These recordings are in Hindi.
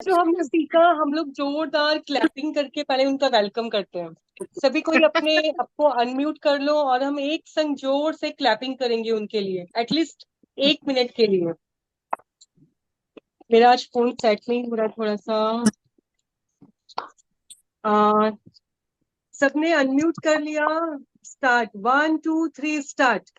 जो हमने सीखा, हम लोग जोरदार क्लैपिंग करके पहले उनका वेलकम करते हैं। सभी कोई अपने आपको अनम्यूट कर लो और हम एक संग जोर से क्लैपिंग करेंगे उनके लिए, एटलीस्ट 1 मिनट के लिए। मेरा आज फोन सेट नहीं हो रहा थोड़ा सा। आ, सबने अनम्यूट कर लिया। Start, 1 2 3 start.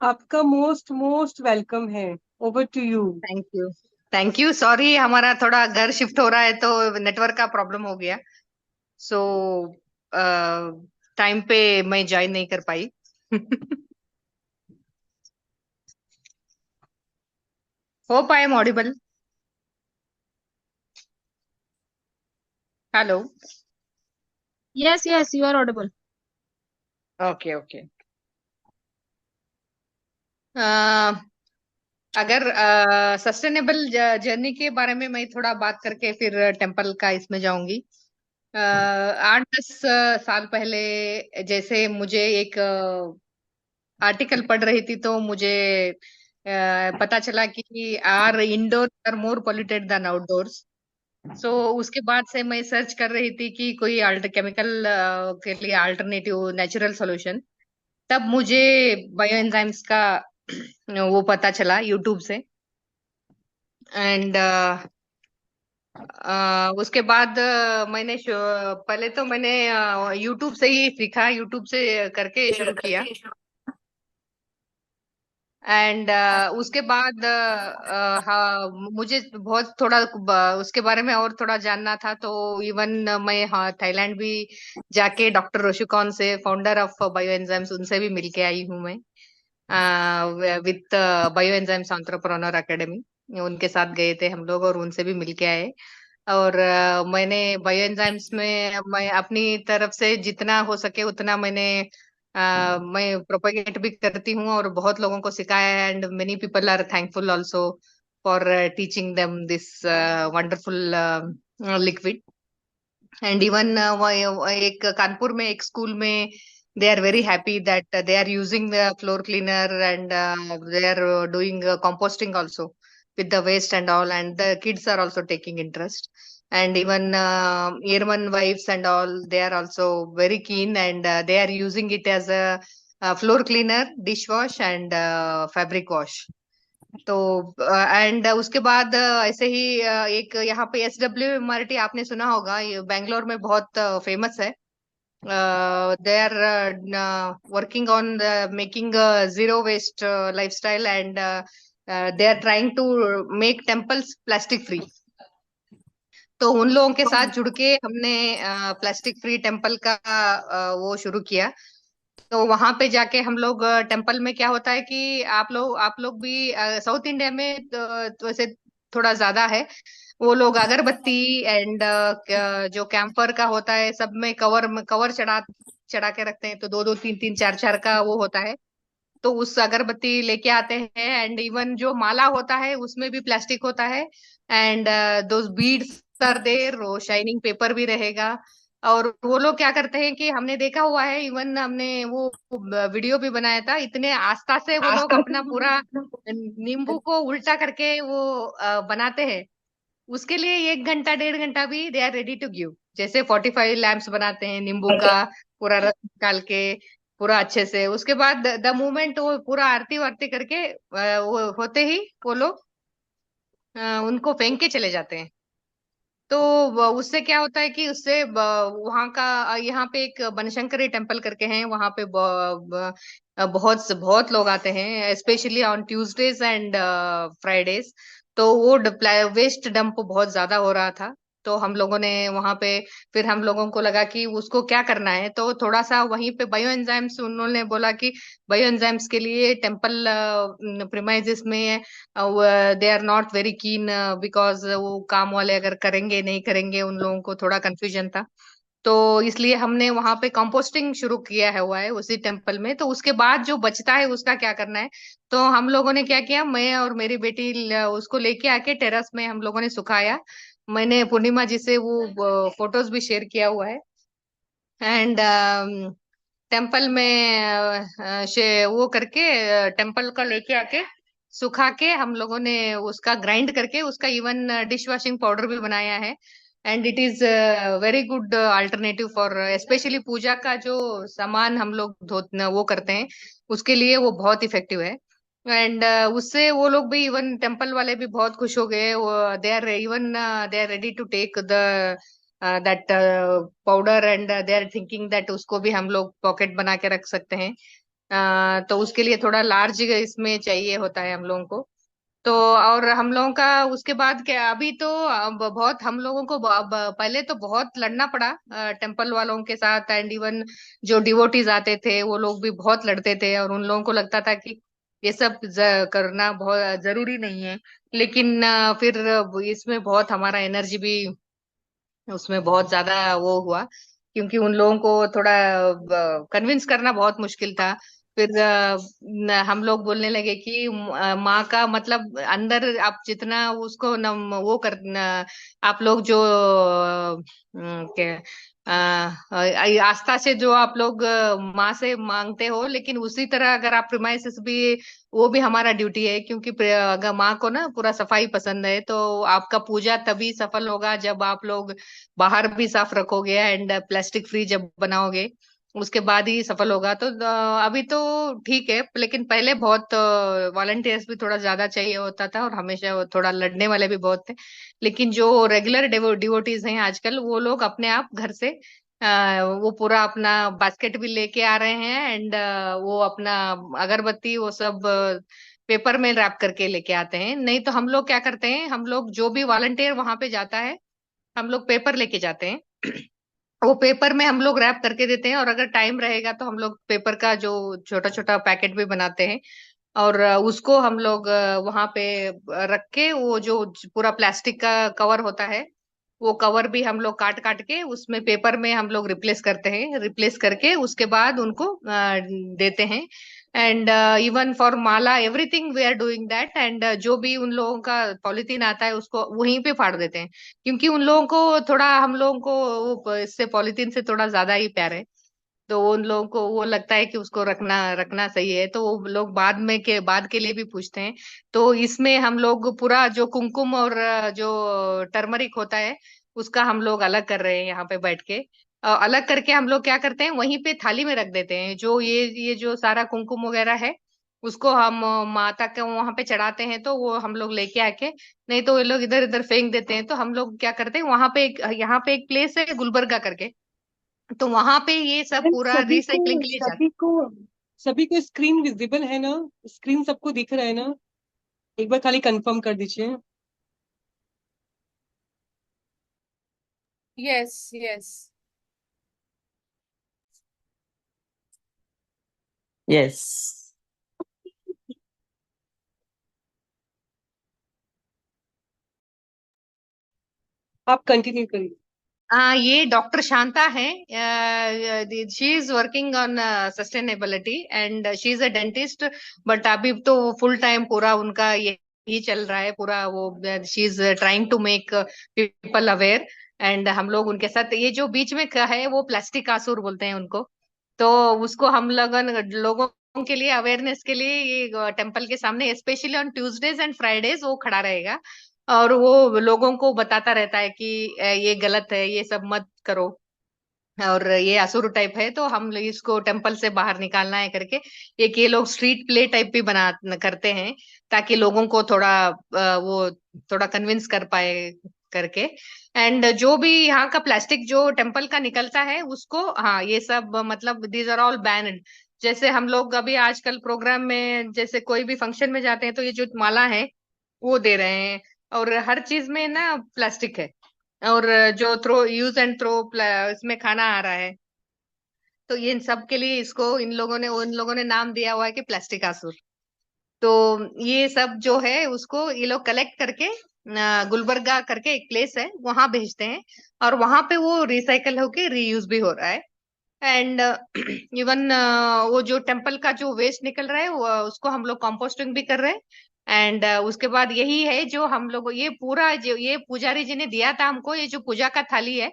आपका मोस्ट मोस्ट वेलकम है। Over to you. Thank you. Thank you. Sorry, हमारा थोड़ा घर शिफ्ट हो रहा है तो नेटवर्क का प्रॉब्लम हो गया। सो टाइम पे मैं ज्वाइन नहीं कर पाई। Hope I am audible. Hello. Yes, yes, you are audible. Okay okay. अगर सस्टेनेबल जर्नी के बारे में मैं थोड़ा बात करके फिर टेम्पल का इसमें जाऊंगी। 8-10 साल पहले जैसे मुझे एक आर्टिकल पढ़ रही थी तो मुझे पता चला कि are indoor are more polluted than outdoors. So उसके बाद से मैं सर्च कर रही थी कि कोई अल्टर केमिकल के लिए अल्टरनेटिव नेचुरल सॉल्यूशन। तब मुझे बायो एंजाइम्स का वो पता चला यूट्यूब से। एंड उसके बाद पहले तो मैंने यूट्यूब से ही सीखा, यूट्यूब से करके शुरू किया। एंड उसके बाद हाँ, मुझे बहुत थोड़ा उसके बारे में और थोड़ा जानना था तो इवन मैं हाँ थाईलैंड भी जाके डॉक्टर रोशिकॉन से, फाउंडर ऑफ बायो एंजाइम्स, उनसे भी मिलके आई हूँ मैं with bio enzymes entrepreneur academy. उनके साथ गए थे हम लोग और उनसे भी मिलके आए। और मैंने बायो एंजाइम्स में मैं अपनी तरफ से जितना हो सके उतना मैं प्रोपेगेट भी करती हूँ और बहुत लोगों को सिखाया है। And many people are thankful also for teaching them this wonderful liquid. And even एक कानपुर में एक स्कूल में they are very happy that they are using the floor cleaner and they are doing composting also with the waste and all, and the kids are also taking interest. And even airman wives and all, they are also very keen, and they are using it as a floor cleaner, dishwash and fabric wash. तो एंड उसके बाद ऐसे ही एक यहाँ पे SWMRT आपने सुना होगा, ये बैंगलोर में बहुत फेमस है। they are working on making a zero waste lifestyle, and they are trying to make temples plastic free। तो उन लोगों के साथ जुड़ के हमने प्लास्टिक फ्री टेम्पल का वो शुरू किया। तो वहां पे जाके हम लोग टेम्पल में क्या होता है कि आप लोग भी साउथ इंडिया में तो वैसे थोड़ा ज्यादा है। वो लोग अगरबत्ती एंड जो कैंपर का होता है सब में कवर चढ़ा चढ़ा के रखते हैं, तो दो दो तीन तीन चार चार का वो होता है। तो उस अगरबत्ती लेके आते हैं। एंड इवन जो माला होता है उसमें भी प्लास्टिक होता है। And those beads are there, वो शाइनिंग पेपर भी रहेगा। और वो लोग क्या करते हैं कि हमने देखा हुआ है, इवन हमने वो वीडियो भी बनाया था, इतने आस्था से वो लोग अपना पूरा नींबू को उल्टा करके वो बनाते हैं। उसके लिए 1 घंटा 1.5 घंटा भी they are ready to give. जैसे 45 लैम्प्स बनाते हैं नींबू का, पूरा रस निकाल के पूरा अच्छे से। उसके बाद द मोमेंट वो पूरा आरती वारती करके वो होते ही वो लोग उनको फेंक के चले जाते हैं। तो उससे क्या होता है कि उससे वहां का यहाँ पे एक बनशंकरी टेम्पल करके हैं, वहां पे बहुत बहुत लोग आते हैं, specially on Tuesdays and Fridays. तो वो वेस्ट डंप बहुत ज्यादा हो रहा था। तो हम लोगों ने वहां पे, फिर हम लोगों को लगा कि उसको क्या करना है, तो थोड़ा सा वहीं पे बायो एंजाइम्स, उन्होंने बोला कि बायो एंजाइम्स के लिए टेम्पल प्रिमाइजेस में they are not very keen, because वो काम वाले अगर करेंगे नहीं करेंगे, उन लोगों को थोड़ा कंफ्यूजन था। तो इसलिए हमने वहां पे कंपोस्टिंग शुरू किया है हुआ है उसी टेम्पल में। तो उसके बाद जो बचता है उसका क्या करना है, तो हम लोगों ने क्या किया, मैं और मेरी बेटी उसको लेके आके टेरेस में हम लोगों ने सुखाया। मैंने पूर्णिमा जी से वो फोटोज भी शेयर किया हुआ है। एंड टेम्पल में वो करके टेम्पल का लेके आके सुखा के हम लोगों ने उसका ग्राइंड करके उसका इवन डिश वॉशिंग पाउडर भी बनाया है। And it is very good alternative for specially पूजा का जो सामान हम लोग धो वो करते हैं, उसके लिए वो बहुत इफेक्टिव है। एंड उससे वो लोग भी, इवन टेम्पल वाले भी बहुत खुश हो गए। They are even they are ready to take the that powder, and they are thinking that उसको भी हम लोग पॉकेट बना के रख सकते हैं। तो उसके लिए थोड़ा लार्ज इसमें चाहिए होता है हम लोगों को। तो और हम लोगों का उसके बाद क्या, अभी तो अब बहुत हम लोगों को पहले तो बहुत लड़ना पड़ा टेम्पल वालों के साथ। एंड इवन जो डिवोटीज आते थे वो लोग भी बहुत लड़ते थे, और उन लोगों को लगता था कि ये सब करना बहुत जरूरी नहीं है। लेकिन फिर इसमें बहुत हमारा एनर्जी भी उसमें बहुत ज्यादा वो हुआ, क्योंकि उन लोगों को थोड़ा कन्विंस करना बहुत मुश्किल था। फिर हम लोग बोलने लगे कि माँ का मतलब अंदर आप जितना उसको न, वो कर न, आप लोग जो आस्था से जो आप लोग माँ से मांगते हो, लेकिन उसी तरह अगर आप प्रिमाइसेस भी, वो भी हमारा ड्यूटी है। क्योंकि अगर माँ को ना पूरा सफाई पसंद है, तो आपका पूजा तभी सफल होगा जब आप लोग बाहर भी साफ रखोगे एंड प्लास्टिक फ्री जब बनाओगे, उसके बाद ही सफल होगा। तो अभी तो ठीक है, लेकिन पहले बहुत वॉलंटियर्स भी थोड़ा ज्यादा चाहिए होता था, और हमेशा वो थोड़ा लड़ने वाले भी बहुत थे। लेकिन जो रेगुलर डिवोटीज हैं आजकल, वो लोग अपने आप घर से वो पूरा अपना बास्केट भी लेके आ रहे हैं। एंड वो अपना अगरबत्ती वो सब पेपर में रैप करके लेके आते हैं। नहीं तो हम लोग क्या करते हैं, हम लोग जो भी वॉलंटियर वहां पे जाता है, हम लोग पेपर लेके जाते हैं। वो पेपर में हम लोग रैप करके देते हैं, और अगर टाइम रहेगा तो हम लोग पेपर का जो छोटा छोटा पैकेट भी बनाते हैं, और उसको हम लोग वहां पे रख के, वो जो पूरा प्लास्टिक का कवर होता है, वो कवर भी हम लोग काट काट के उसमें पेपर में हम लोग रिप्लेस करते हैं। रिप्लेस करके उसके बाद उनको देते हैं। And even for mala everything we are doing that. And जो भी उन लोगों का पॉलिथीन आता है उसको वहीं पे फाड़ देते हैं, क्योंकि उन लोगों को थोड़ा, हम लोगों को इससे पॉलिथीन से थोड़ा ज्यादा ही प्यार है। तो उन लोगों को वो लगता है कि उसको रखना रखना सही है, तो वो लोग बाद के लिए भी पूछते हैं। तो इसमें हम लोग पूरा जो कुमकुम और जो टर्मरिक होता है, उसका हम लोग अलग कर रहे हैं यहाँ पे बैठ के। अलग करके हम लोग क्या करते हैं, वहीं पे थाली में रख देते हैं। जो ये जो सारा कुमकुम वगैरह है, उसको हम माता के वहां पे चढ़ाते हैं, तो वो हम लोग लेके आके, नहीं तो ये लोग इधर इधर फेंक देते हैं। तो हम लोग क्या करते हैं, वहां पे यहाँ पे एक प्लेस है गुलबर्गा करके, तो वहां पे ये सब फ्रेंड्स, पूरा रिसाइकलिंग के लिए जाते सभी को स्क्रीन विजिबल है ना? स्क्रीन सबको दिख रहा है ना? एक बार खाली कंफर्म कर दीजिए। हैं। Yes, yes. Yes. आप कंटिन्यू करिए। ये डॉक्टर शांता है। She is working on sustainability, and she is a dentist. But अभी तो फुल टाइम पूरा उनका यही चल रहा है पूरा। वो she is trying to make people aware. And हम लोग उनके साथ, ये जो बीच में है वो प्लास्टिक आसुर बोलते हैं उनको, तो उसको हम लोगों के लिए अवेयरनेस के लिए ये टेम्पल के सामने specially on Tuesdays and Fridays वो खड़ा रहेगा, और वो लोगों को बताता रहता है कि ये गलत है, ये सब मत करो, और ये असुर टाइप है, तो हम लोग इसको टेम्पल से बाहर निकालना है करके एक ये लोग स्ट्रीट प्ले टाइप भी बना करते हैं, ताकि लोगों को थोड़ा वो थोड़ा कन्विंस कर पाए करके। एंड जो भी यहाँ का प्लास्टिक जो टेम्पल का निकलता है उसको, हाँ ये सब मतलब दीज आर ऑल बैन्ड। जैसे हम लोग अभी आजकल प्रोग्राम में, जैसे कोई भी फंक्शन में जाते हैं, तो ये जो माला है वो दे रहे हैं, और हर चीज में ना प्लास्टिक है। और जो थ्रो यूज एंड थ्रो इसमें खाना आ रहा है, तो ये इन सब के लिए इसको उन लोगों ने नाम दिया हुआ है कि प्लास्टिक आसुर। तो ये सब जो है उसको ये लोग कलेक्ट करके गुलबर्गा करके एक प्लेस है वहां भेजते हैं, और वहां पे वो रिसाइकल होके रीयूज भी हो रहा है। एंड इवन वो जो टेम्पल का जो वेस्ट निकल रहा है उसको हम लोग कंपोस्टिंग भी कर रहे हैं। एंड उसके बाद यही है जो हम लोग, ये पूरा जो ये पुजारी जी ने दिया था हमको, ये जो पूजा का थाली है,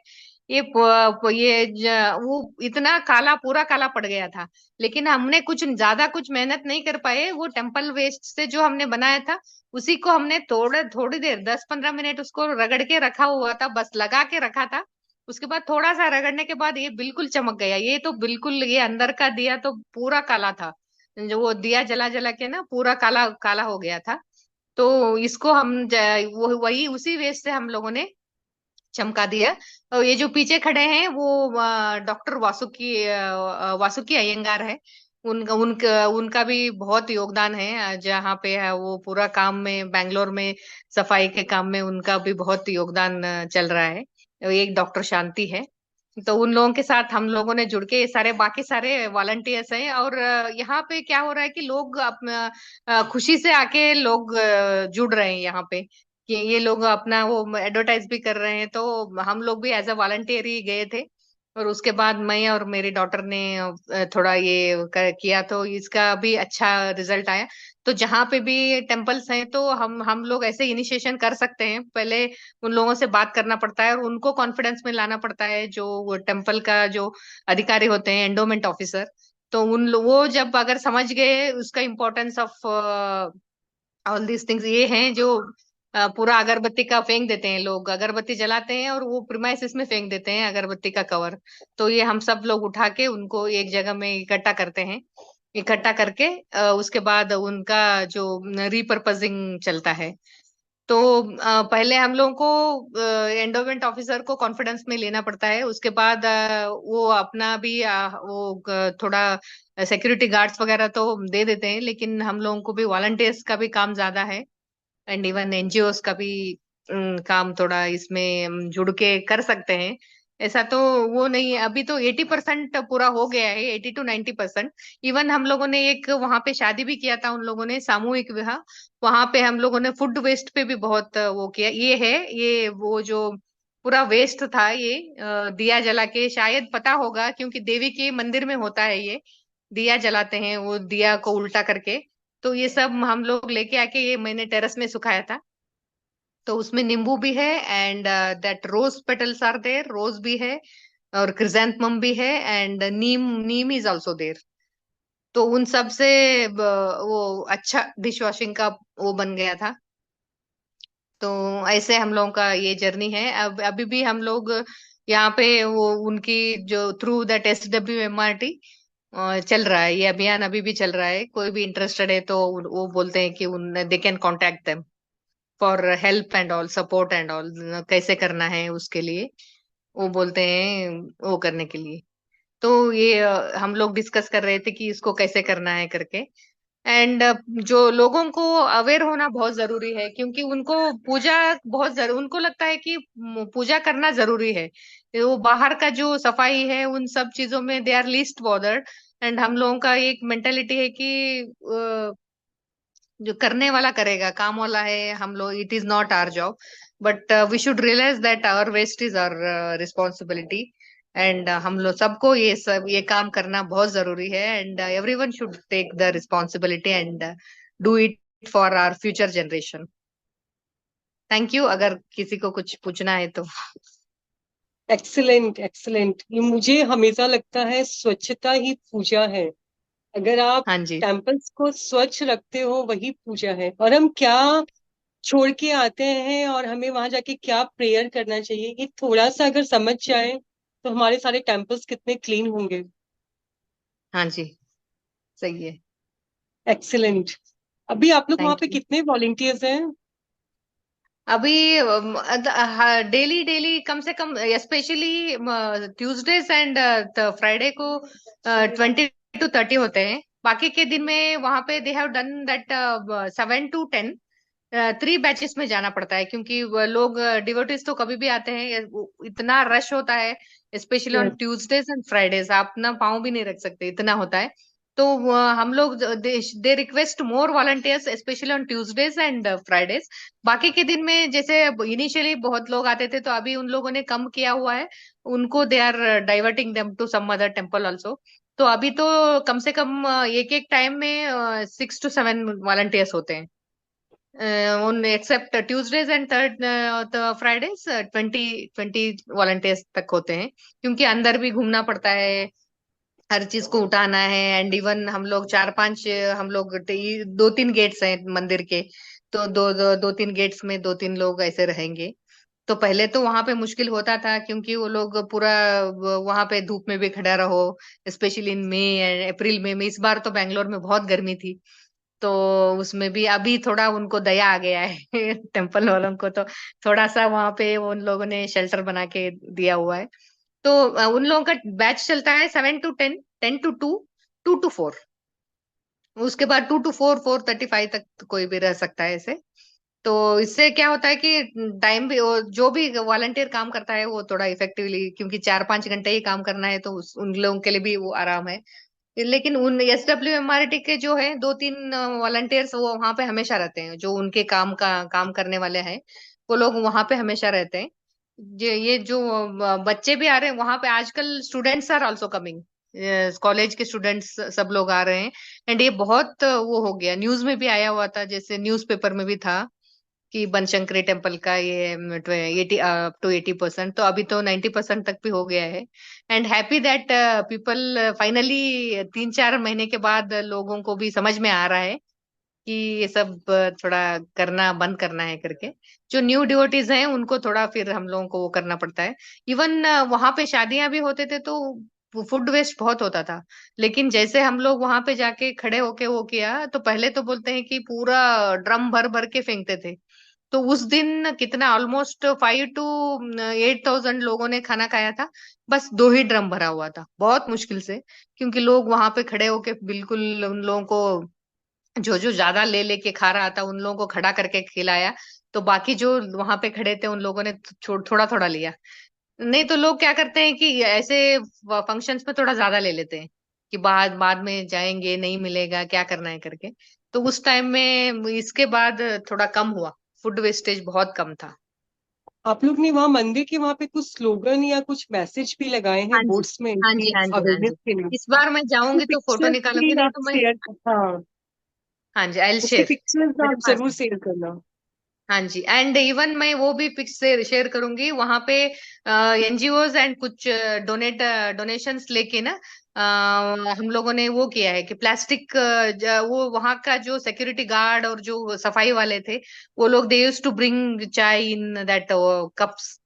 वो इतना काला, पूरा काला पड़ गया था। लेकिन हमने कुछ ज्यादा कुछ मेहनत नहीं कर पाए, वो टेम्पल वेस्ट से जो हमने बनाया था उसी को हमने थोड़ी देर 10-15 मिनट उसको रगड़ के रखा हुआ था, बस लगा के रखा था। उसके बाद थोड़ा सा रगड़ने के बाद ये बिल्कुल चमक गया। ये तो बिल्कुल, ये अंदर का दिया तो पूरा काला था, जो वो दिया जला जला के ना पूरा काला काला हो गया था। तो इसको वो वही उसी वेस्ट से हम लोगों ने चमका दिया। और ये जो पीछे खड़े हैं वो डॉक्टर वासुकी अयंगार है। उनका उनका उनका भी बहुत योगदान है। जहाँ पे है वो पूरा काम में, बैंगलोर में सफाई के काम में उनका भी बहुत योगदान चल रहा है। एक डॉक्टर शांति है। तो उन लोगों के साथ हम लोगों ने जुड़ के, ये सारे बाकी सारे वॉलंटियर्स हैं। और यहाँ पे क्या हो रहा है कि लोग अपना खुशी से आके लोग जुड़ रहे हैं यहाँ पे, कि ये लोग अपना वो एडवर्टाइज भी कर रहे हैं। तो हम लोग भी एज अ वॉलंटियर ही गए थे। और उसके बाद मैं और मेरी डॉटर ने थोड़ा किया, तो इसका भी अच्छा रिजल्ट आया। तो जहाँ पे भी टेम्पल्स हैं तो हम लोग ऐसे इनिशिएशन कर सकते हैं। पहले उन लोगों से बात करना पड़ता है और उनको कॉन्फिडेंस में लाना पड़ता है, जो टेम्पल का जो अधिकारी होते हैं, एंडोमेंट ऑफिसर। तो वो जब अगर समझ गए उसका importance of all these things, ये हैं जो पूरा अगरबत्ती का फेंक देते हैं, लोग अगरबत्ती जलाते हैं और वो प्रिमाइसिस में फेंक देते हैं अगरबत्ती का कवर। तो ये हम सब लोग उठा के उनको एक जगह में इकट्ठा करते हैं। इकट्ठा करके उसके बाद उनका जो रिपर्पजिंग चलता है। तो पहले हम लोगों को एंडोमेंट ऑफिसर को कॉन्फिडेंस में लेना पड़ता है। उसके बाद वो अपना भी थोड़ा सिक्योरिटी गार्ड्स वगैरह तो दे देते हैं, लेकिन हम लोगों को भी वॉलंटियर्स का भी काम ज्यादा है। एंड इवन एनजीओस का भी काम थोड़ा इसमें जुड़ के कर सकते हैं। ऐसा तो वो नहीं है, अभी तो 80% पूरा हो गया है, 80 to 90%। इवन हम लोगों ने एक वहां पे शादी भी किया था, उन लोगों ने सामूहिक विवाह। वहां पे हम लोगों ने फूड वेस्ट पे भी बहुत वो किया। ये है, ये वो जो पूरा वेस्ट था ये दिया जला के, शायद पता होगा क्योंकि देवी के मंदिर में होता है ये, दिया जलाते हैं वो दिया को उल्टा करके। तो ये सब हम लोग लेके आके ये मैंने टेरेस में सुखाया था। तो उसमें नींबू भी है, and that rose petals are there, rose भी है और क्रिजेंथमम भी है, and neem neem is also there. तो उन सब से वो अच्छा डिश वॉशिंग का वो बन गया था। तो ऐसे हम लोगों का ये जर्नी है। अब अभी भी हम लोग यहाँ पे वो उनकी जो थ्रू दैट SWMRT चल रहा है, ये अभियान अभी भी चल रहा है। कोई भी इंटरेस्टेड है तो वो बोलते हैं कि उन they can contact them for help and all, support and all, कैसे करना है उसके लिए वो बोलते हैं, वो करने के लिए। तो ये हम लोग डिस्कस कर रहे थे कि इसको कैसे करना है करके। एंड जो लोगों को अवेयर होना बहुत जरूरी है, क्योंकि उनको पूजा बहुत जरूर, उनको लगता है कि पूजा करना जरूरी है। वो बाहर का जो सफाई है उन सब चीजों में they are least bothered. And हम लोगों का एक मेंटेलिटी है कि जो करने वाला करेगा, काम वाला है हम लोग, it is not our job. But we should realise that our waste is our responsibility. And हम लोग सबको ये काम करना बहुत जरूरी है। And everyone should take the responsibility and do it for our future generation. Thank you, अगर किसी को कुछ पूछना है तो। Excellent excellent. ये मुझे हमेशा लगता है स्वच्छता ही पूजा है। अगर आप हाँ जी। टेम्पल्स को स्वच्छ रखते हो वही पूजा है। और हम क्या छोड़ के आते हैं और हमें वहां जाके क्या प्रेयर करना चाहिए, ये थोड़ा सा अगर समझ जाए तो हमारे सारे टेम्पल्स कितने क्लीन होंगे। हाँ जी, सही है। एक्सीलेंट। अभी आप लोग वहां थैंक पे यू। कितने वॉलेंटियर्स हैं? अभी डेली डेली कम से कम, स्पेशली ट्यूसडेज एंड फ्राइडे को 20 to 30 होते हैं। बाकी के दिन में वहां पे they have done that 7 to 10 3 batches में जाना पड़ता है, क्योंकि वो लोग डिवोटीज तो कभी भी आते हैं, इतना रश होता है। Specially on yes. Tuesdays and Fridays आप ना पाँव भी नहीं रख सकते, इतना होता है। तो हम लोग दे request more volunteers specially on Tuesdays and Fridays. बाकी के दिन में जैसे इनिशियली बहुत लोग आते थे, तो अभी उन लोगों ने कम किया हुआ है। उनको they are diverting them to some other temple also. तो अभी तो कम से कम एक एक टाइम में 6 to 7 वॉलंटियर्स होते हैं। on except Tuesdays and third the Fridays 20 volunteers तक होते हैं, क्योंकि अंदर भी घूमना पड़ता है, हर चीज को उठाना है। एंड इवन हम लोग चार पांच हम लोग दो तीन गेट्स हैं मंदिर के, तो दो तीन गेट्स में दो तीन लोग ऐसे रहेंगे। तो पहले तो वहां पे मुश्किल होता था, क्योंकि वो लोग पूरा वहां पे धूप में भी खड़ा रहो, specially in May and April में। इस बार तो बैंगलोर में बहुत गर्मी थी, तो उसमें भी अभी थोड़ा उनको दया आ गया है टेम्पल वालों को, तो थोड़ा सा वहां पे उन लोगों ने शेल्टर बना के दिया हुआ है। तो उन लोगों का बैच चलता है 7 to 10, 10 to 2, 2 to 4। उसके बाद 2 to 4, 4:35 तक तो कोई भी रह सकता है ऐसे। तो इससे क्या होता है कि टाइम भी जो भी वॉलंटियर काम करता है वो थोड़ा इफेक्टिवली, क्योंकि 4-5 घंटे ही काम करना है, तो उन लोगों के लिए भी वो आराम है। लेकिन उन SWMRT के जो है दो तीन वॉलंटियर्स वो वहां पे हमेशा रहते हैं, जो उनके काम करने वाले हैं वो लोग वहां पे हमेशा रहते हैं। ये जो बच्चे भी आ रहे हैं वहां पे आजकल, students are also coming, college के स्टूडेंट्स सब लोग आ रहे हैं। एंड ये बहुत वो हो गया, न्यूज में भी आया हुआ था, जैसे न्यूज़पेपर में भी था कि बनशंकरी टेम्पल का ये 80 up to 80%, तो अभी तो 90% तक भी हो गया है। And happy that people finally 3-4 महीने के बाद लोगों को भी समझ में आ रहा है कि ये सब थोड़ा करना बंद करना है करके। जो न्यू डिवोटीज हैं उनको थोड़ा फिर हम लोगों को वो करना पड़ता है। इवन वहां पे शादियां भी होते थे तो फूड वेस्ट बहुत होता था, लेकिन जैसे हम लोग वहां पे जाके खड़े होके वो किया, तो पहले तो बोलते हैं कि पूरा ड्रम भर भर के फेंकते थे। तो उस दिन कितना ऑलमोस्ट 5 to 8 thousand लोगों ने खाना खाया था, बस 2 ही ड्रम भरा हुआ था, बहुत मुश्किल से। क्योंकि लोग वहां पे खड़े होके बिल्कुल उन लोगों को, जो जो ज्यादा ले लेके खा रहा था उन लोगों को खड़ा करके खिलाया, तो बाकी जो वहां पे खड़े थे उन लोगों ने थोड़ा थोड़ा लिया। नहीं तो लोग क्या करते हैं कि ऐसे फंक्शंस में थोड़ा ज्यादा ले लेते हैं, कि बाद बाद में जाएंगे नहीं मिलेगा क्या करना है करके। तो उस टाइम में इसके बाद थोड़ा कम हुआ, फूड वेस्टेज बहुत कम था। आप लोग ने वहां मंदिर के वहां पे कुछ स्लोगन या कुछ मैसेज भी लगाए हाँ हैं जी, बोर्ड्स में हाँ जी, कि हाँ जी, हाँ अवेयरनेस जी। के लिए? इस बार मैं उसकी जाऊंगी तो फोटो पिक्चर्स निकालूंगी, भी नहीं आप तो मैं। शेयर, हाँ, हाँ जी, आई विल उसके शेयर, पिक्चर्स मेरे आप पास जरूर है। शेयर करना। हाँ जी, एंड इवन मैं वो भी पिक्स से शेयर करूंगी वहां पे। NGOs एंड कुछ डोनेशंस लेके ना, हम लोगों ने वो किया है कि प्लास्टिक, वो वहां का जो सिक्योरिटी गार्ड और जो सफाई वाले थे, वो लोग दे यूज्ड टू ब्रिंग चाय इन दैट कप्स,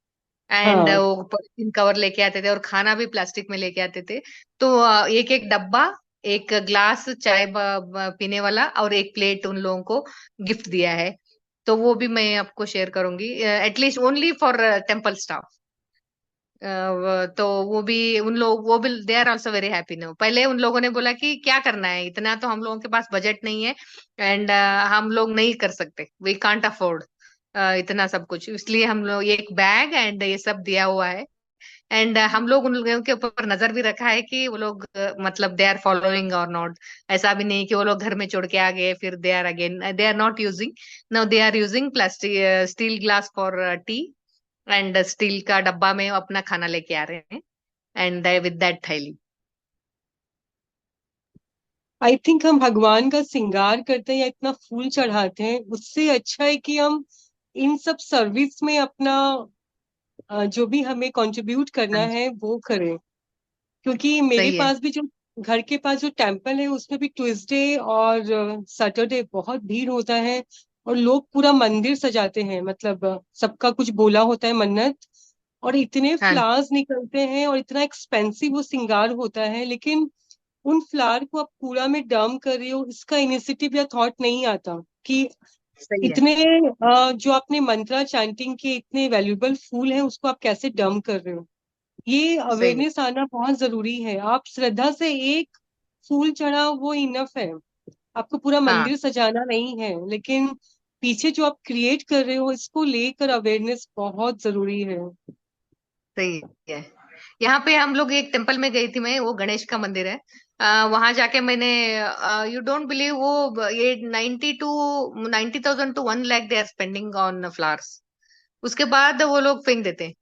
एंड हाँ, वो पॉलिथीन कवर लेके आते थे, और खाना भी प्लास्टिक में लेके आते थे। तो एक एक डब्बा, एक ग्लास चाय पीने वाला और एक प्लेट उन लोगों को गिफ्ट दिया है। तो वो भी मैं आपको शेयर करूंगी, at least only for temple staff. तो वो भी उन लोग वो भी they are also very happy no. पहले उन लोगों ने बोला कि क्या करना है, इतना तो हम लोगों के पास बजट नहीं है, एंड हम लोग नहीं कर सकते, वी कांट अफोर्ड इतना सब कुछ, इसलिए हम लोग एक बैग एंड ये सब दिया हुआ है। एंड हम लोग उन लोगों के ऊपर नजर भी रखा है कि वो लोग मतलब दे आर फॉलोइंग और नॉट। ऐसा भी नहीं कि वो लोग घर में छोड़ के आ गए फिर they are again, they are not using. Now they are using plastic steel glass for tea, and steel का डब्बा में अपना खाना लेके आ रहे हैं, एंड विद दैट थैली। आई थिंक हम भगवान का श्रृंगार करते हैं या इतना फूल चढ़ाते हैं, उससे अच्छा है कि हम इन सब सर्विस में अपना जो भी हमें कंट्रीब्यूट करना हाँ जी, है वो करें। क्योंकि मेरे सही है। पास भी जो घर के पास जो टेम्पल है उसमें भी ट्यूसडे और सैटरडे बहुत भीड़ होता है, और लोग पूरा मंदिर सजाते हैं, मतलब सबका कुछ बोला होता है मन्नत, और इतने हाँ जी, फ्लावर्स निकलते हैं और इतना एक्सपेंसिव वो श्रृंगार होता है, लेकिन उन फ्लावर को आप कूड़ा में डंप कर रहे हो, इसका इनिशिएटिव या थॉट नहीं आता कि सही है। इतने जो आपने मंत्रा चैंटिंग के इतने वैल्यूबल फूल हैं उसको आप कैसे डंप कर रहे हो। ये सही है। अवेयरनेस आना बहुत जरूरी है। आप श्रद्धा से एक फूल चढ़ाओ वो इनफ है, आपको पूरा हाँ, मंदिर सजाना नहीं है, लेकिन पीछे जो आप क्रिएट कर रहे हो इसको लेकर अवेयरनेस बहुत जरूरी है। सही है। यहाँ पे हम लोग एक टेम्पल में गई थी मैं, वो गणेश का मंदिर है। वहां जाके मैंने, यू डोंट बिलीव, वो ये 90,000 to 1 lakh they are spending on flowers. उसके बाद वो लोग फेंक देते हैं।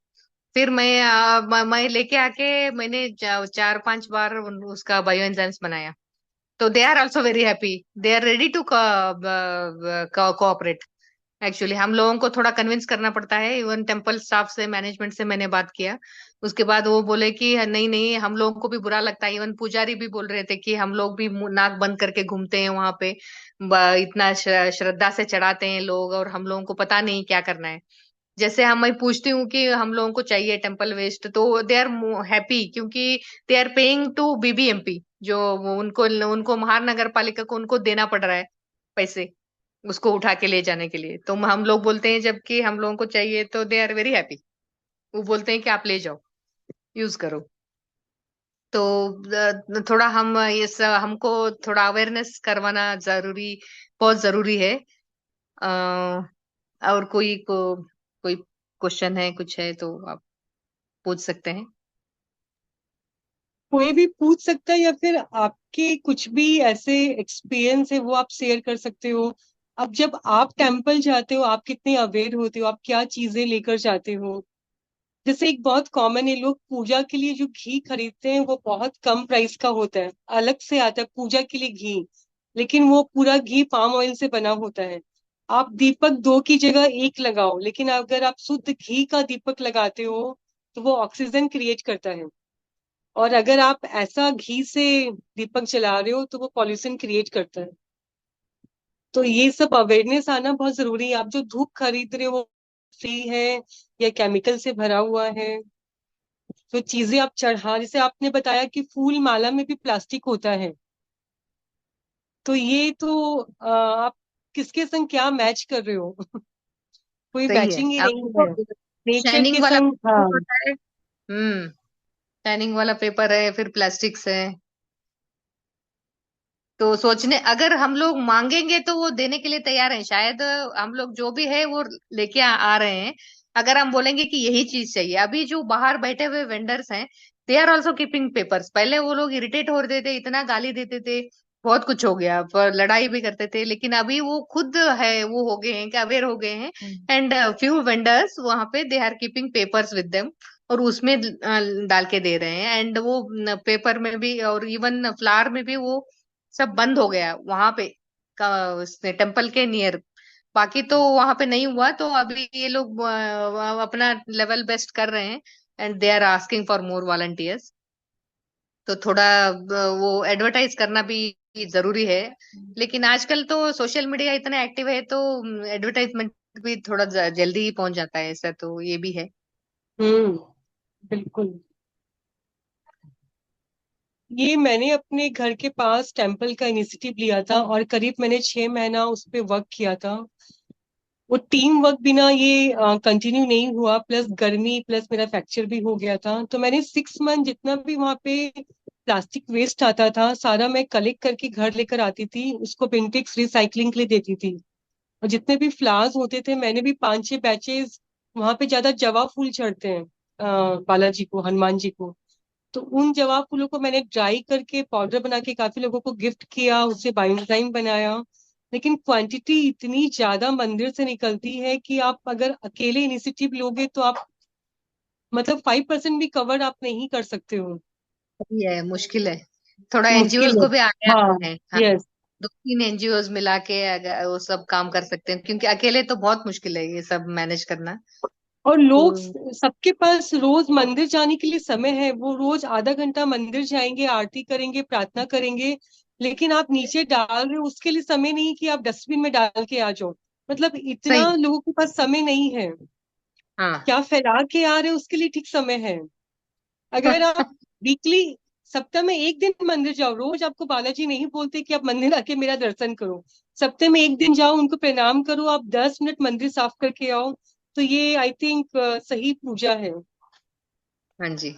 फिर मैं लेके आके मैंने 4-5 बार उसका बायो एंजाइम्स बनाया। तो they are also very happy, they are ready to cooperate. Actually हम लोगों को थोड़ा कन्विंस करना पड़ता है। इवन टेम्पल स्टाफ से, मैनेजमेंट से मैंने बात किया। उसके बाद वो बोले कि नहीं नहीं, हम लोगों को भी बुरा लगता है। इवन पुजारी भी बोल रहे थे कि हम लोग भी नाक बंद करके घूमते हैं वहां पे, इतना श्रद्धा से चढ़ाते हैं लोग, और हम लोगों को पता नहीं क्या करना है। जैसे हम, मैं पूछती हूँ कि हम लोगों को चाहिए टेम्पल वेस्ट, तो दे आर हैप्पी, क्योंकि they are paying to BBMP, जो उनको उनको महानगर पालिका को उनको देना पड़ रहा है पैसे, उसको उठा के ले जाने के लिए। तो हम लोग बोलते हैं जबकि हम लोगों को चाहिए, तो दे आर वेरी हैप्पी। वो बोलते हैं कि आप ले जाओ, यूज करो। तो थोड़ा हम हमको थोड़ा अवेयरनेस करवाना जरूरी, बहुत जरूरी है। और कोई क्वेश्चन है, कुछ है तो आप पूछ सकते हैं। कोई भी पूछ सकता है, या फिर आपके कुछ भी ऐसे एक्सपीरियंस है वो आप शेयर कर सकते हो। अब जब आप टेम्पल जाते हो, आप कितने अवेयर होते हो, आप क्या चीजें लेकर जाते हो। जैसे एक बहुत कॉमन है, लोग पूजा के लिए जो घी खरीदते हैं वो बहुत कम प्राइस का होता है, अलग से आता है पूजा के लिए घी, लेकिन वो पूरा घी पाम ऑयल से बना होता है। आप दीपक दो की जगह एक लगाओ, लेकिन अगर आप शुद्ध घी का दीपक लगाते हो तो वो ऑक्सीजन क्रिएट करता है। और अगर आप ऐसा घी से दीपक जला रहे हो तो वो पॉल्यूशन क्रिएट करता है। तो ये सब अवेयरनेस आना बहुत जरूरी है। आप जो धूप खरीद रहे हो फ्री है या केमिकल से भरा हुआ है। तो चीजें आप चढ़ा, जैसे आपने बताया कि फूल माला में भी प्लास्टिक होता है, तो ये तो आप किसके संग क्या मैच कर रहे हो। कोई सही है। मैचिंग ही अब नहीं देखो, है नेचर शाइनिंग के वाला संग। पेपर हाँ। होता है। शाइनिंग वाला पेपर है, फिर प्लास्टिक्स है। तो सोचने, अगर हम लोग मांगेंगे तो वो देने के लिए तैयार हैं शायद। हम लोग जो भी है वो लेके आ रहे हैं। अगर हम बोलेंगे कि यही चीज चाहिए, अभी जो बाहर बैठे हुए वेंडर्स हैं, they are also keeping papers. पहले वो लोग इरिटेट हो रहे थे, इतना गाली देते थे, बहुत कुछ हो गया, पर लड़ाई भी करते थे, लेकिन अभी वो खुद है, वो हो गए हैं, कि अवेयर हो गए हैं। एंड फ्यू वेंडर्स वहां पे, they are keeping papers with them, और उसमें डाल के दे रहे हैं। एंड वो पेपर में भी, और इवन फ्लावर में भी वो सब बंद हो गया वहां पे, उसने टेम्पल के नियर। बाकी तो वहां पे नहीं हुआ, तो अभी ये लोग अपना लेवल बेस्ट कर रहे हैं। And they are asking for more volunteers. तो थोड़ा वो एडवर्टाइज करना भी जरूरी है। लेकिन आजकल तो सोशल मीडिया इतना एक्टिव है, तो एडवर्टाइजमेंट भी थोड़ा जल्दी ही पहुंच जाता है, ऐसा तो ये भी है। हम्म। बिल्कुल। ये मैंने अपने घर के पास टेम्पल का इनिशिएटिव लिया था, और करीब मैंने 6 महीना उस पे वर्क किया था। वो टीम वर्क बिना ये कंटिन्यू नहीं हुआ, प्लस गर्मी, प्लस मेरा फ्रैक्चर भी हो गया था। तो मैंने 6 मंथ जितना भी वहां पे प्लास्टिक वेस्ट आता था सारा मैं कलेक्ट करके घर लेकर आती थी, उसको पिंटेक्स रिसाइकलिंग के लिए देती थी। और जितने भी फ्लावर्स होते थे, मैंने भी 5-6 बैचेस, वहां पे ज्यादा जवा फूल चढ़ते हैं बालाजी को, हनुमान जी को। तो उन जवा फूलों को मैंने ड्राई करके पाउडर बना के काफी लोगों को गिफ्ट किया, उससे बायोएंजाइम बनाया। लेकिन क्वांटिटी इतनी ज्यादा मंदिर से निकलती है कि आप अगर अकेले इनिशिएटिव लोगे तो आप मतलब 5% भी कवर आप नहीं कर सकते हो। ये मुश्किल है। थोड़ा एनजीओ मुश्किल है। को भी आगे हाँ। आना है, हाँ। यस। 2-3 एनजीओ मिला के अगर वो सब काम कर सकते हैं, क्योंकि अकेले तो बहुत मुश्किल है ये सब मैनेज करना। और लोग, तो सबके पास रोज मंदिर जाने के लिए समय है, वो रोज आधा घंटा मंदिर जाएंगे, आरती करेंगे, प्रार्थना करेंगे। लेकिन आप नीचे डाल रहे हो उसके लिए समय नहीं कि आप डस्टबिन में डाल के आ जाओ। मतलब सही। इतना लोगों के पास समय नहीं है। हाँ। क्या फैला के आ रहे हो उसके लिए ठीक समय है। अगर आप वीकली, सप्ताह में एक दिन मंदिर जाओ, रोज आपको बालाजी नहीं बोलते कि आप मंदिर आके मेरा दर्शन करो। सप्ताह में एक दिन जाओ, उनको प्रणाम करो, आप 10 मिनट मंदिर साफ करके आओ। तो ये आई थिंक सही पूजा है। हाँ जी।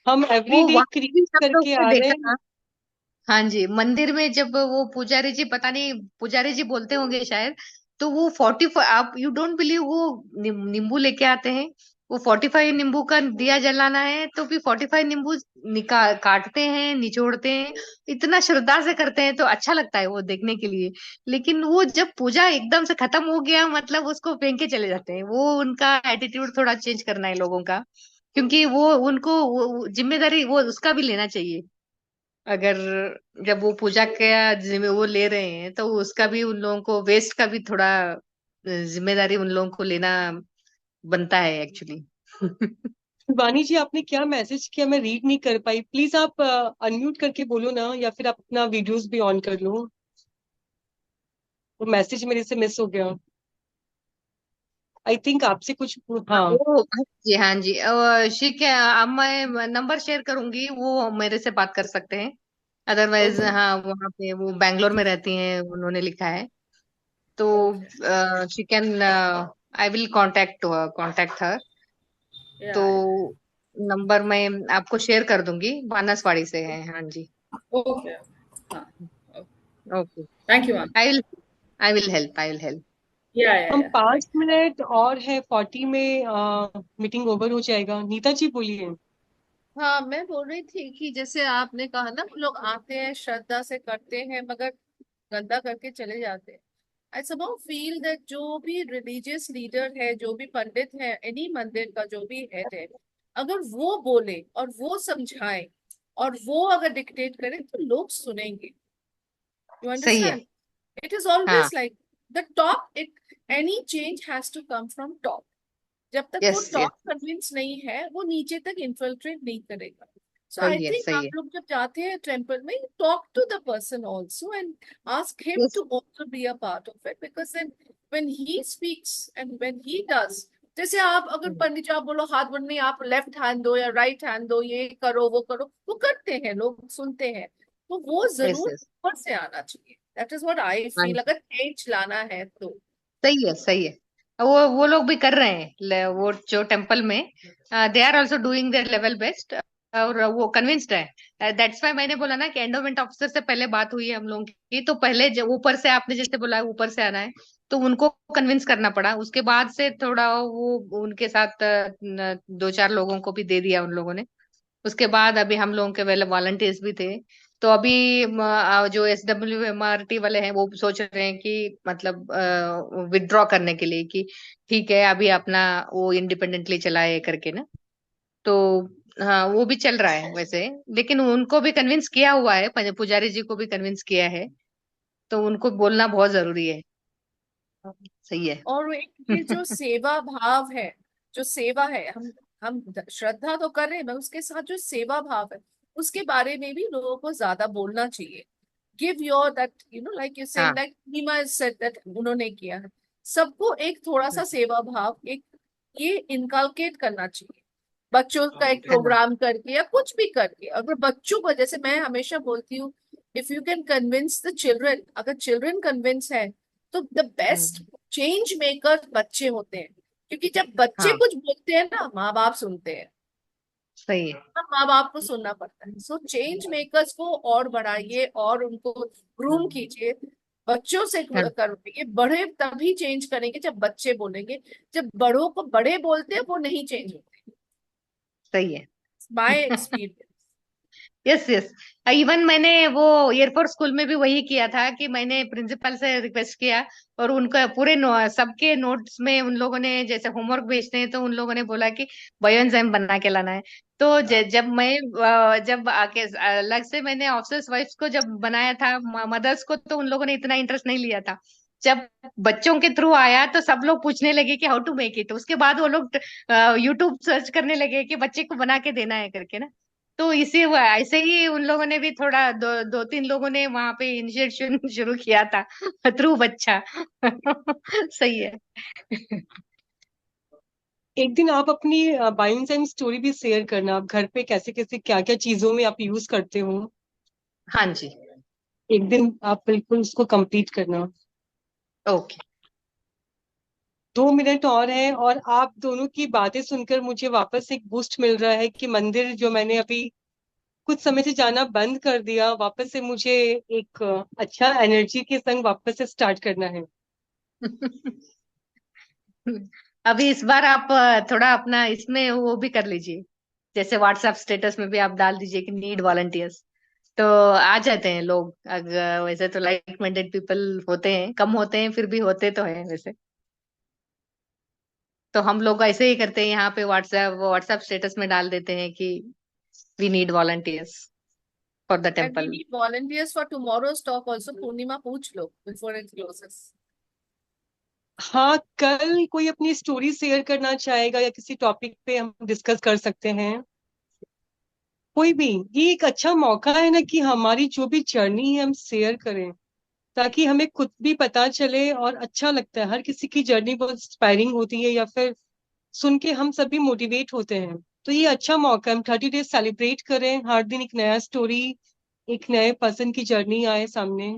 हम वो एवरीडे वहां भी क्रिएट सब लोग करके ने आ रहे देखा हैं। था। हाँ जी, मंदिर में जब वो पुजारी जी, पता नहीं पुजारी जी बोलते होंगे शायद, तो वो 45, आप यू डोंट बिलीव, वो नींबू लेके आते हैं। वो 45 नींबू का दिया जलाना है, तो भी 45 नींबू निकाल काटते हैं, निचोड़ते हैं। इतना श्रद्धा से करते हैं, तो अच्छा लगता है वो देखने के लिए। लेकिन वो जब पूजा एकदम से खत्म हो गया, मतलब उसको फेंक के चले जाते हैं। वो उनका एटीट्यूड थोड़ा चेंज करना है लोगों का, क्योंकि वो उनको वो जिम्मेदारी वो उसका भी लेना चाहिए। अगर जब वो पूजा का जिम्मे वो ले रहे हैं, तो उसका भी, उन लोगों को वेस्ट का भी थोड़ा जिम्मेदारी उन लोगों को लेना बनता है एक्चुअली। वानी जी, आपने क्या मैसेज किया, मैं रीड नहीं कर पाई। प्लीज आप अनम्यूट करके बोलो ना, या फिर आप अपना वीडियोस भी ऑन कर लो। वो मैसेज मेरे से मिस हो गया। आई थिंक आपसे कुछ, हाँ। वो जी हाँ जी, ठीक है, अब मैं नंबर शेयर करूंगी, वो मेरे से बात कर सकते हैं। Otherwise okay. हाँ, वहाँ पे वो बैंगलोर में रहती हैं, उन्होंने लिखा है। तो Okay. She can, I will contact her. तो Yeah, yeah. नंबर मैं आपको शेयर कर दूंगी, बानसवाड़ी से है, हाँ जी। Okay. हाँ. Okay. Okay. Thank you, ma'am. I will I will help. Yeah, yeah, हम yeah. Thank 5 मिनट और है, 40 में मीटिंग ओवर हो जाएगा। नीता जी बोलिए। हाँ, मैं बोल रही थी कि जैसे आपने कहा ना, वो लोग आते हैं श्रद्धा से करते हैं मगर गंदा करके चले जाते हैं। आई somehow फील दैट जो भी रिलीजियस लीडर है, जो भी पंडित है, एनी मंदिर का जो भी हेड है, अगर वो बोले और वो समझाए और वो अगर डिक्टेट करे तो लोग सुनेंगे। यू सही है। अंडरस्टैंड? इट इज हाँ। Always like the top, it any change has to come from top. जब तक वो यस यस। टॉप कन्विंस नहीं है, वो नीचे तक इन्फिल्ट्रेट नहीं करेगा। सो आई सही है, थिंक सही आप है। लोग जब जाते हैं टेम्पल में, talk to the person also and ask him yes. To also be a part of it, because then when he speaks and when he does, जैसे आप अगर पंडित जी आप बोलो हाथ बढ़ नहीं, आप लेफ्ट हैंड दो या राइट हैंड दो, ये करो वो करो, वो करते हैं, लोग सुनते हैं। तो वो यस जरूर यस। ऊपर से आना चाहिए। दैट इज व्हाट आई हाँ फील, जी। अगर चेंज लाना है तो। सही है, सही है। वो लोग भी कर रहे हैं, वो जो टेम्पल में, they are also doing their level best. और वो कन्विंस्ड है, दैट्स वाई मैंने बोला ना कि एंडोमेंट ऑफिसर से पहले बात हुई है हम लोगों की, तो पहले जब ऊपर से आपने जैसे बोला ऊपर से आना है, तो उनको कन्विंस करना पड़ा। उसके बाद से थोड़ा वो उनके साथ दो चार लोगों को भी दे दिया उन लोगों ने। उसके बाद अभी हम लोगों के वेल वॉलंटियर्स भी थे। तो अभी जो SWMRT वाले हैं वो सोच रहे हैं कि मतलब विदड्रॉ करने के लिए, कि ठीक है अभी अपना वो इंडिपेंडेंटली चलाए करके ना। तो हाँ, वो भी चल रहा है वैसे। लेकिन उनको भी कन्विंस किया हुआ है, पुजारी जी को भी कन्विंस किया है। तो उनको बोलना बहुत जरूरी है। सही है। और एक ये जो सेवा भाव है, जो सेवा है, हम श्रद्धा तो कर रहे हैं, मगर उसके साथ जो सेवा भाव है, उसके बारे में भी लोगों को ज्यादा बोलना चाहिए। Give your that, you know, like you saying, हाँ। लाइक नीमा सेड दैट उन्होंने किया है। सबको एक थोड़ा सा सेवा भाव, एक ये इनकलकेट करना चाहिए। बच्चों का एक हाँ। प्रोग्राम करके या कुछ भी करके, अगर बच्चों को, जैसे मैं हमेशा बोलती हूँ, if you can convince the children, अगर चिल्ड्रन कन्विंस है, तो द बेस्ट चेंज मेकर बच्चे होते हैं। क्योंकि जब बच्चे हाँ। कुछ बोलते हैं ना, माँ बाप सुनते हैं। सही है। तब माँ बाप को सुनना पड़ता है। सो चेंज मेकर्स को और बढ़ाइए और उनको ग्रूम कीजिए। बच्चों से हाँ। करोगे, बड़े तभी चेंज करेंगे जब बच्चे बोलेंगे। जब बड़ों को बड़े बोलते हैं, वो नहीं चेंज होते। सही है। Bye experience. Yes yes. Even मैंने वो एयरफोर्स स्कूल में भी वही किया था, कि मैंने प्रिंसिपल से रिक्वेस्ट किया। और उनका पूरे सबके नोट्स में उन लोगों ने जैसे होमवर्क भेजते हैं, तो उन लोगों ने बोला कि बायोएंजाइम बना के लाना है। तो जब मैं जब आके अलग से मैंने ऑफिसर्स वाइफ्स को जब बनाया था, मदर्स को, तो उन लोगों ने इतना इंटरेस्ट नहीं लिया था। जब बच्चों के थ्रू आया तो सब लोग पूछने लगे कि हाउ टू मेक इट। उसके बाद वो लोग यूट्यूब सर्च करने लगे कि बच्चे को बना के देना है करके ना। तो इसी हुआ ऐसे ही उन लोगों ने भी थोड़ा दो तीन लोगों ने वहां पे इनिशिएशन शुरू किया था थ्रू बच्चा। सही है। एक दिन आप अपनी बायोएंजाइम स्टोरी भी शेयर करना, आप घर पे कैसे कैसे क्या क्या चीजों में आप यूज करते हो। हाँ जी। एक दिन आप बिल्कुल उसको कंप्लीट करना। ओके। 2 मिनट और है, और आप दोनों की बातें सुनकर मुझे वापस एक बूस्ट मिल रहा है कि मंदिर जो मैंने अभी कुछ समय से जाना बंद कर दिया, वापस से मुझे एक अच्छा एनर्जी के संग वापस से स्टार्ट करना है। अभी इस बार आप थोड़ा अपना इसमें वो भी कर लीजिए, जैसे व्हाट्सएप स्टेटस में भी आप डाल दीजिए कि नीड वॉलंटियर्स। तो आ जाते हैं लोग। अगर वैसे तो लाइक माइंडेड पीपल होते हैं, कम होते हैं, फिर भी होते तो हैं वैसे। तो हम लोग ऐसे ही करते हैं, यहाँ पे व्हाट्सएप स्टेटस में डाल देते हैं कि we need volunteers for the and we temple. Need volunteers for tomorrow's talk also. Purnima पूछ लो बिफोर इट क्लोजेस। हाँ, कल कोई अपनी स्टोरी शेयर करना चाहेगा या किसी टॉपिक पे हम डिस्कस कर सकते हैं, कोई भी। ये एक अच्छा मौका है ना कि हमारी जो भी जर्नी है हम शेयर करें, ताकि हमें खुद भी पता चले और अच्छा लगता है। हर किसी की जर्नी बहुत इंस्पायरिंग होती है, या फिर सुन के हम सभी मोटिवेट होते हैं। तो ये अच्छा मौका है, हम 30 डेज सेलिब्रेट करें, हर दिन एक नया स्टोरी, एक नए पर्सन की जर्नी आए सामने।